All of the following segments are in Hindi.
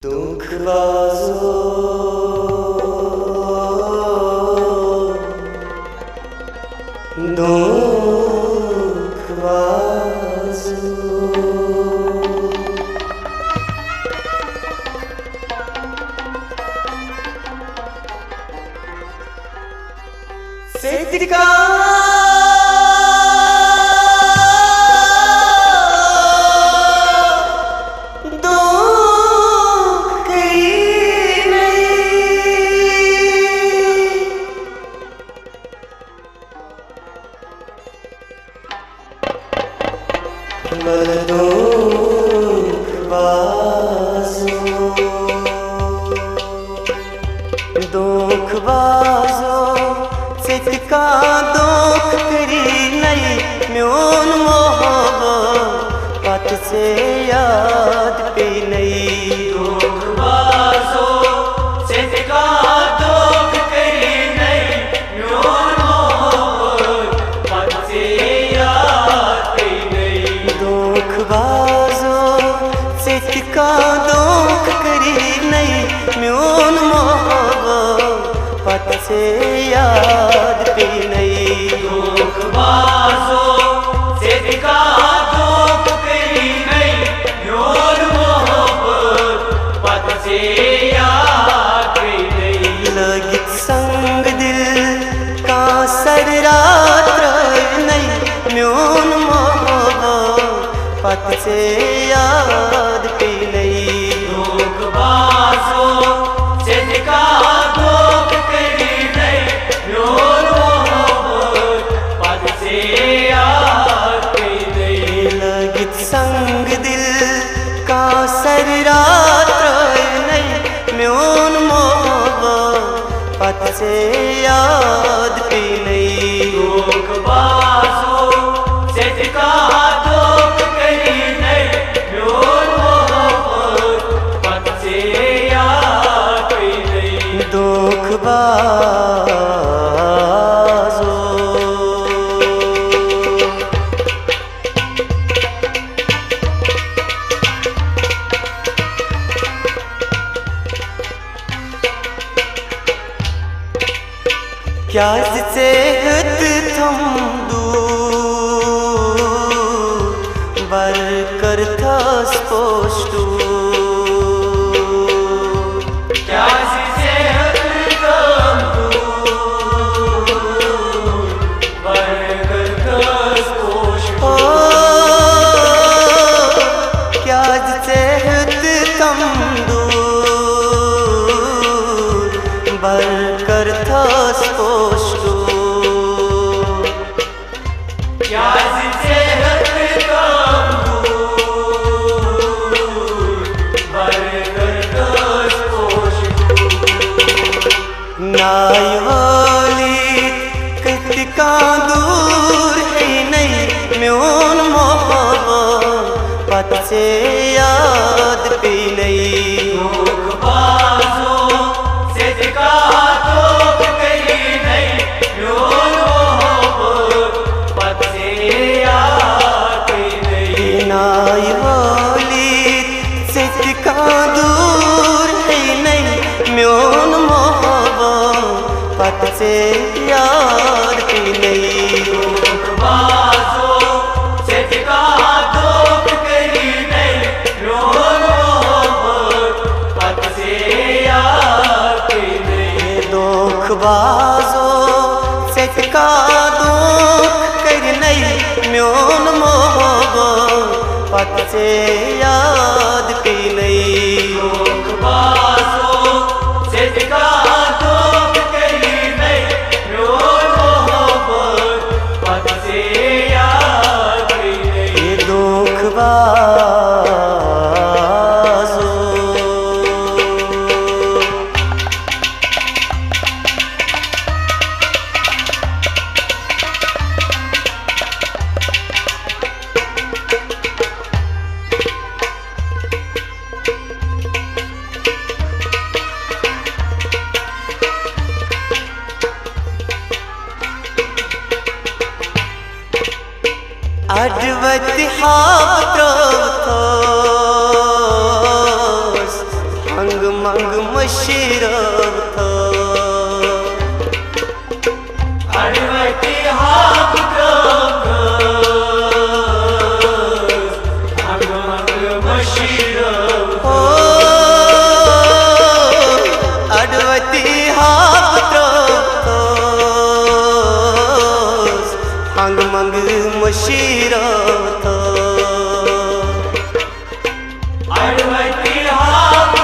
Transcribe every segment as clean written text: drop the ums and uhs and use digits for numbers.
दुखबाजो दुखबाजो सिद्धिका दुखबाजो सिद्धिका दुख करी नहीं म्यून मोहब्बत से याद भी नहीं। दुखबाजो सिद्धिका दुख करी नहीं म्यून मोहब्बत से याद भी नहीं। दुखबाजो सिद्धिका दुख करी नहीं म्यून मोहब्बत से याद भी नहीं। दुखबाजो सिद्धिका दुख करी नहीं म्यून मोहब्बत से याद भी नहीं। लगित संग दिल का सर रात नहीं म्यून मोहब्बत से याद भी नहीं। दुखबाजो सिद्धिका दुख करी नहीं म्यून मोहब्बत से याद भी नहीं। लगित संग दिल का सर रात नहीं म्यून मोहब्बत से याद भी नहीं। दुखबाजो सिद्धिका दुख करी नहीं म्यून मोहब्बत से याद भी नहीं। दुखबाजो क्या जिसे तुम दूर बर करता स्पष्ट क्या जिसे तुम दूर बरकर स्पष्ट क्या जिसे तुम दूर बर करता स्पष्ट क्या जिसे तुम दूर बरकर स्पष्ट नायवाली कृतिका दूर है नहीं म्यून मोहब्बत से याद भी नहीं। दुखबाजो सिद्धिका दुख करी नहीं म्यून मोहब्बत से याद भी नहीं। नायवाली सिद्धिका दूर है नहीं म्यून मोहब्बत से याद भी नहीं। दुखबाजो सिद्धिका दुख करी नहीं म्यून मोहब्बत से याद भी नहीं। दुखबाजो सिद्धिका दुख कर नहीं म्यून मोहब्बत से याद भी नहीं। दुखबाजो सिद्धिका दुख करी नहीं म्यून मोहब्बत से याद भी नहीं। दुखबाजो अद्वैत हाथ हंग मंग मशीरव थो अडवती हाक हंग मंग मशीरव ओ अडवती हाक हंग मंग मशीरव थो अडवती हाक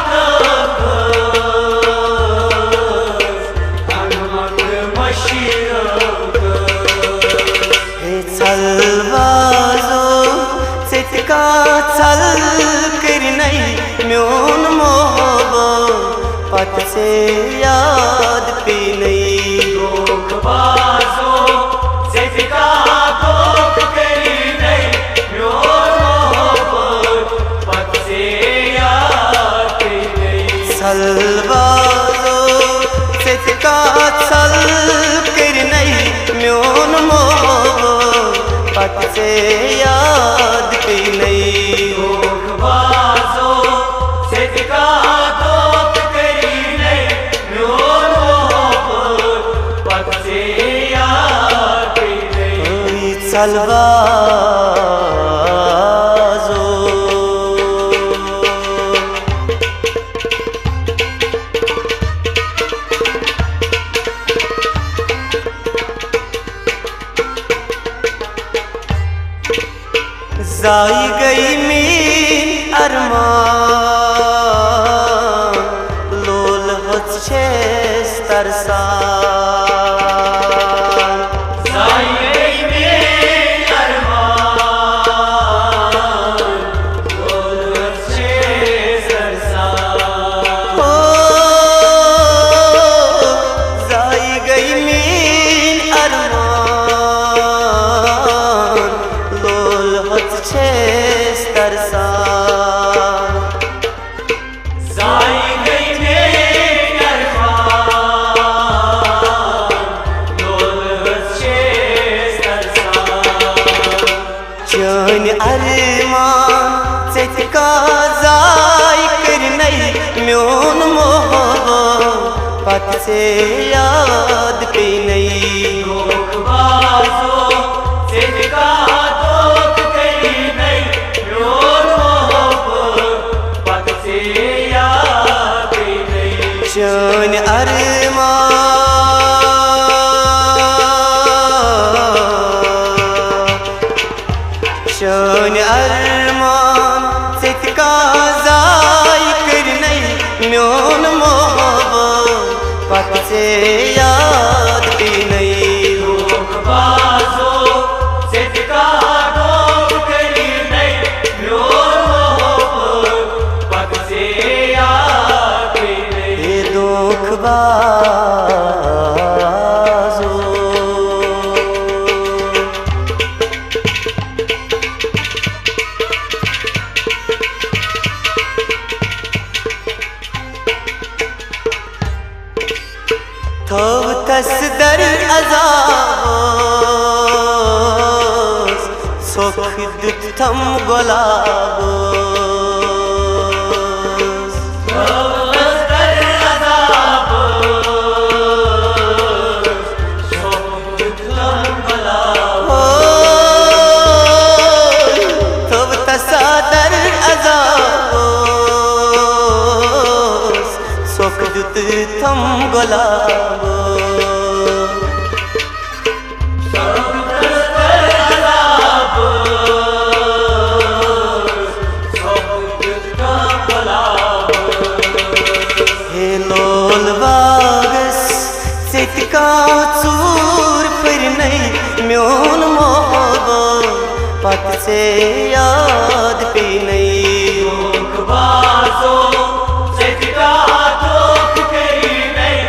हंग मंग मशीरव हे चलवाजो चितका चल कर नहीं म्योन मोहबो पत से याद पी नहीं बाजो सिका दोख करी नहीं पत से याद नहीं सलवाजो चितका चल कर नहीं म्योन मोहबो पत से याद पी नहीं बाजो सिका दोख करी नहीं पत से याद नहीं सलवाजो जाई गई मीन अरमान लोल होच्छे तरसा चन अरमान चितका जाई कर नहीं म्योन मोहबो पत से याद पी नहीं बाजो सिका दोख करी नहीं पत से याद नहीं चन अरमान चन अरमान चितका जाई कर नहीं म्योन मोहबो पत से याद पी नहीं बाजो सिका दोख करी नहीं पत से याद नहीं ये दुख बाजो थोब तस दर अजाबो सोख दुत थम गुलाबो थोब तसा दर अजाबो सोख दुत थम गुलाबो हे लोल बागस चितका चूर फिर नहीं म्योन मोहबो पत से याद पी नहीं बाजो सिका दोख करी नहीं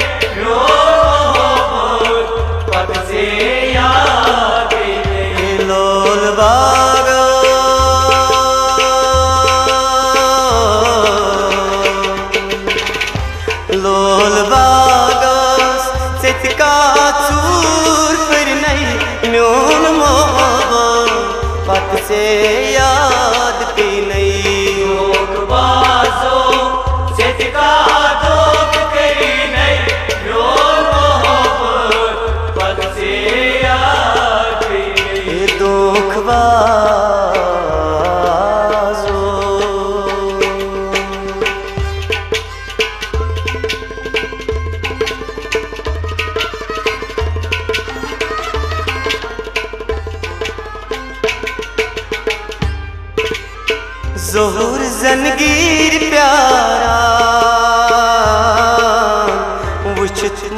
पत से याद नहीं लोल बाग लोल बागस चितका चूर फिर नहीं म्योन मोहबो पत से याद पी नहीं बाजो सिका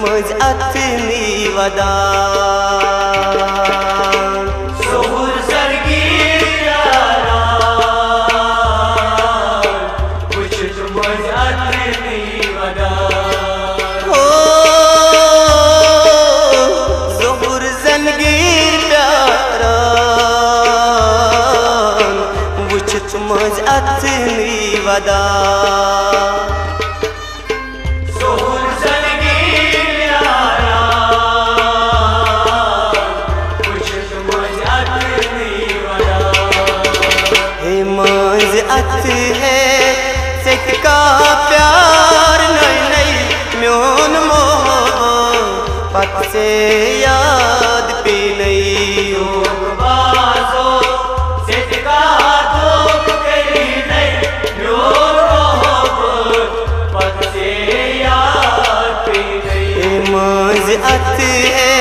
मज अथनी वदा सोहुर सरगी प्यारा वुचत मज अथनी वदा हो ज़ोहुर ज़नगीर प्यारा वुचत मज अथनी वदा अथ है सिका प्यार नहीं नहीं म्योन मोहब्बत से याद पी नहीं बाजो सिका दुख करी नहीं म्योन मोहब्बत से याद पी नहीं मज अथ है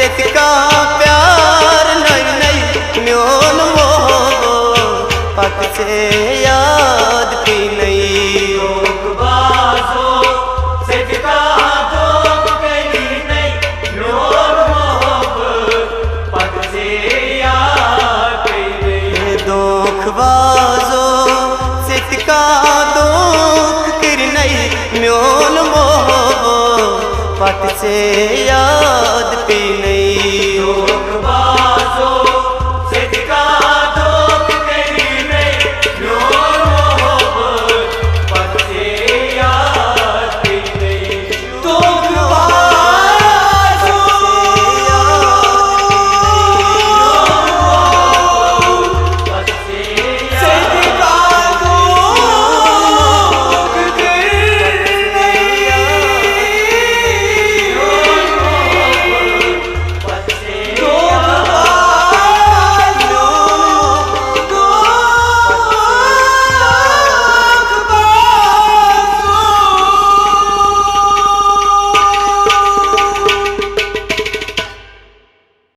सिका प्यार नहीं नहीं म्योन मोहब्बत से याद पी नहीं बाजो सिका दुख करी नहीं म्योन मोहब्बत से याद पी नहीं दुख बाजो सिका दुख कर नहीं म्योन मोहब्बत से याद पी नहीं